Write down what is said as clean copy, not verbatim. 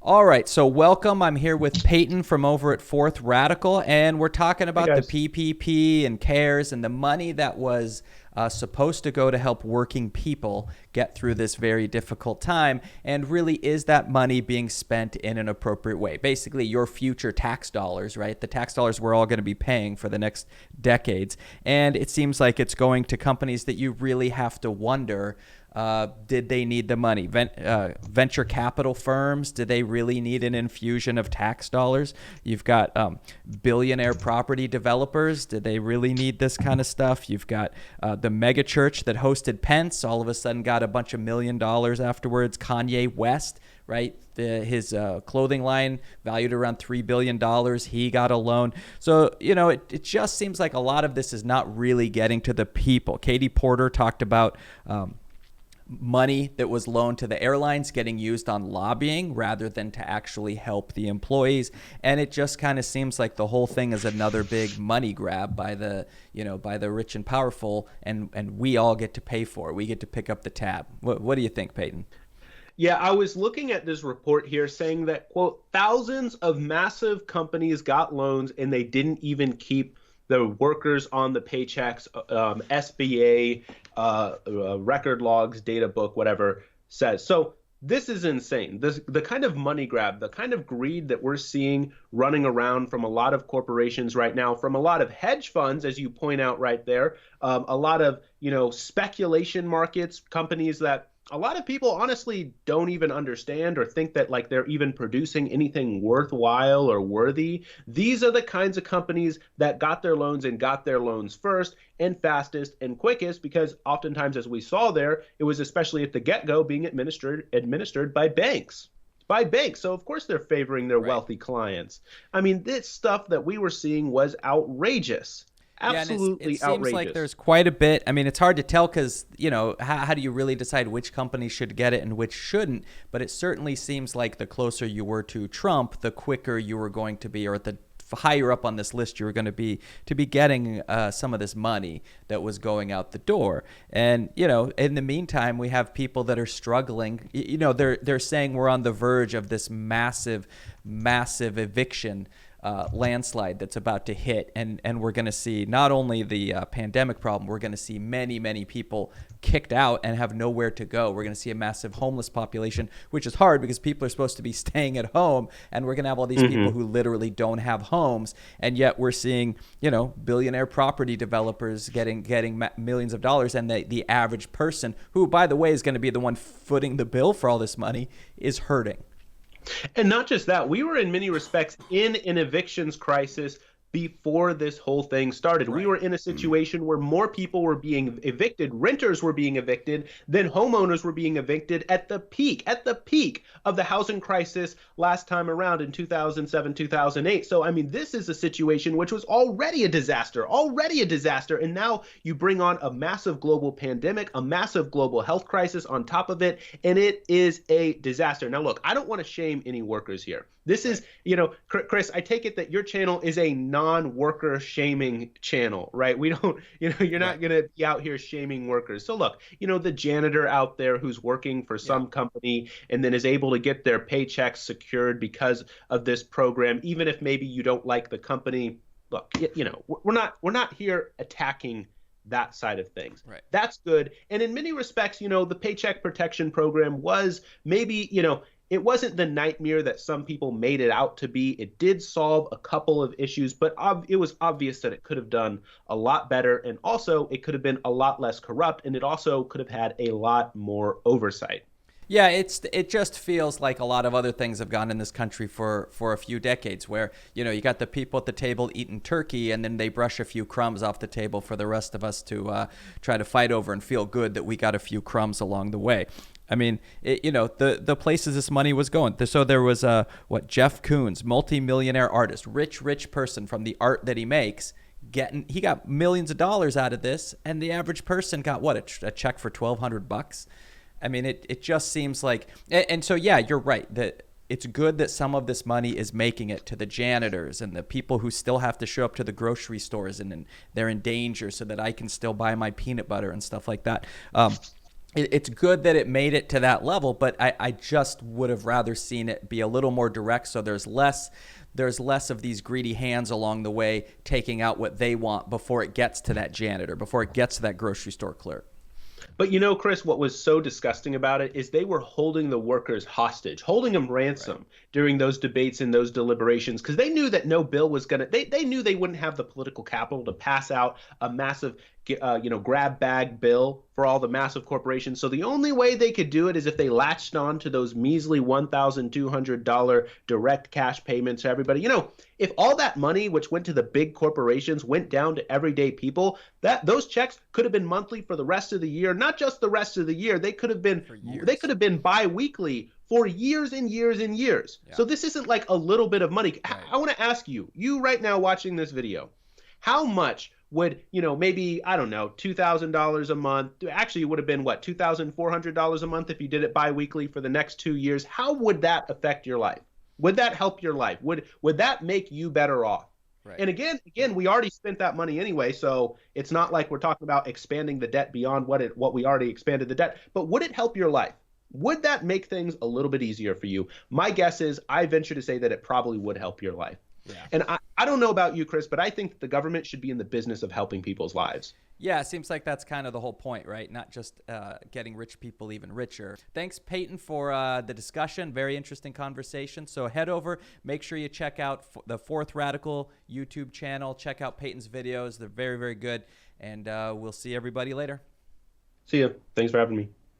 All right, so welcome. I'm here with Peyton from over at Fourth Radical, and we're talking Hey about the guys. PPP and CARES and the money that was supposed to go to help working people get through this very difficult time. And really, is that money being spent in an appropriate way? Basically, your future tax dollars, right? The tax dollars we're all going to be paying for the next decades. And it seems like it's going to companies that you really have to wonder, did they need the money? Venture capital firms, do they really need an infusion of tax dollars? You've got billionaire property developers. Did they really need this kind of stuff? You've got the mega church that hosted Pence, all of a sudden got a bunch of $1 million afterwards. Kanye West, right? His clothing line valued around $3 billion. He got a loan. So, it just seems like a lot of this is not really getting to the people. Katie Porter talked about money that was loaned to the airlines getting used on lobbying rather than to actually help the employees. And it just kind of seems like the whole thing is another big money grab by the rich and powerful, and we all get to pay for it. We get to pick up the tab. What do you think, Peyton? Yeah, I was looking at this report here saying that, quote, thousands of massive companies got loans and they didn't even keep the workers on the paychecks. SBA, record logs, data book, whatever says. So this is insane. The kind of money grab, the kind of greed that we're seeing running around from a lot of corporations right now, from a lot of hedge funds, as you point out right there, a lot of, speculation markets, companies that a lot of people honestly don't even understand or think that like they're even producing anything worthwhile or worthy. These are the kinds of companies that got their loans and got their loans first and fastest and quickest, because oftentimes, as we saw there, it was especially at the get-go being administered by banks. By banks. So of course they're favoring their Right. wealthy clients. I mean, this stuff that we were seeing was outrageous. Yeah, and it Absolutely seems like outrageous. there's quite a bit. I mean, it's hard to tell because, how do you really decide which company should get it and which shouldn't? But it certainly seems like the closer you were to Trump, the quicker you were going to be, or the higher up on this list you were going to be getting some of this money that was going out the door. And, in the meantime, we have people that are struggling. They're saying we're on the verge of this massive, massive eviction landslide that's about to hit, and we're going to see not only the pandemic problem, we're going to see many, many people kicked out and have nowhere to go. We're going to see a massive homeless population, which is hard because people are supposed to be staying at home, and we're going to have all these people who literally don't have homes, and yet we're seeing billionaire property developers getting millions of dollars, and the average person, who by the way is going to be the one footing the bill for all this money, is hurting. And not just that, we were in many respects in an evictions crisis before this whole thing started. We Right. were in a situation where more people were being evicted, renters were being evicted, than homeowners were being evicted at the peak of the housing crisis last time around in 2007, 2008. So, I mean, this is a situation which was already a disaster, already a disaster. And now you bring on a massive global pandemic, a massive global health crisis on top of it, and it is a disaster. Now, look, I don't want to shame any workers here. This is, Chris, I take it that your channel is a non-worker shaming channel, right? We don't, you're not going to be out here shaming workers. So look, the janitor out there who's working for some company and then is able to get their paychecks secured because of this program, even if maybe you don't like the company. Look, we're not here attacking that side of things. Right. That's good. And in many respects, the Paycheck Protection Program was maybe, it wasn't the nightmare that some people made it out to be. It did solve a couple of issues, but it was obvious that it could have done a lot better. And also, it could have been a lot less corrupt, and it also could have had a lot more oversight. Yeah, it just feels like a lot of other things have gone in this country for a few decades, where you got the people at the table eating turkey, and then they brush a few crumbs off the table for the rest of us to try to fight over and feel good that we got a few crumbs along the way. I mean, the places this money was going. So there was Jeff Koons, multi-millionaire artist, rich person from the art that he makes. He got millions of dollars out of this, and the average person got a check for $1,200. I mean, it just seems like, and so, yeah, you're right that it's good that some of this money is making it to the janitors and the people who still have to show up to the grocery stores, and they're in danger so that I can still buy my peanut butter and stuff like that. it's good that it made it to that level, but I just would have rather seen it be a little more direct, so there's less of these greedy hands along the way taking out what they want before it gets to that janitor, before it gets to that grocery store clerk. But you know, Chris, what was so disgusting about it is they were holding the workers hostage, holding them ransom during those debates and those deliberations, because they knew that no bill was going to, they knew they wouldn't have the political capital to pass out a massive, grab bag bill for all the massive corporations. So the only way they could do it is if they latched on to those measly $1,200 direct cash payments to everybody. You know, if all that money, which went to the big corporations, went down to everyday people, that those checks could have been monthly for the rest of the year. Not just the rest of the year. They could have been bi-weekly for years and years and years. Yeah. So this isn't like a little bit of money. Right. I want to ask you right now watching this video, how much would, maybe, I don't know, $2,000 a month, actually it would have been what, $2,400 a month if you did it bi-weekly for the next 2 years. How would that affect your life? Would that help your life? Would that make you better off? Right. And again, we already spent that money anyway, so it's not like we're talking about expanding the debt beyond what we already expanded the debt. But would it help your life? Would that make things a little bit easier for you? My guess is I venture to say that it probably would help your life. Yeah. And I don't know about you, Chris, but I think the government should be in the business of helping people's lives. Yeah, it seems like that's kind of the whole point, right? Not just getting rich people even richer. Thanks, Peyton, for the discussion. Very interesting conversation. So head over, make sure you check out the Fourth Radical YouTube channel. Check out Peyton's videos. They're very, very good. And we'll see everybody later. See you. Thanks for having me.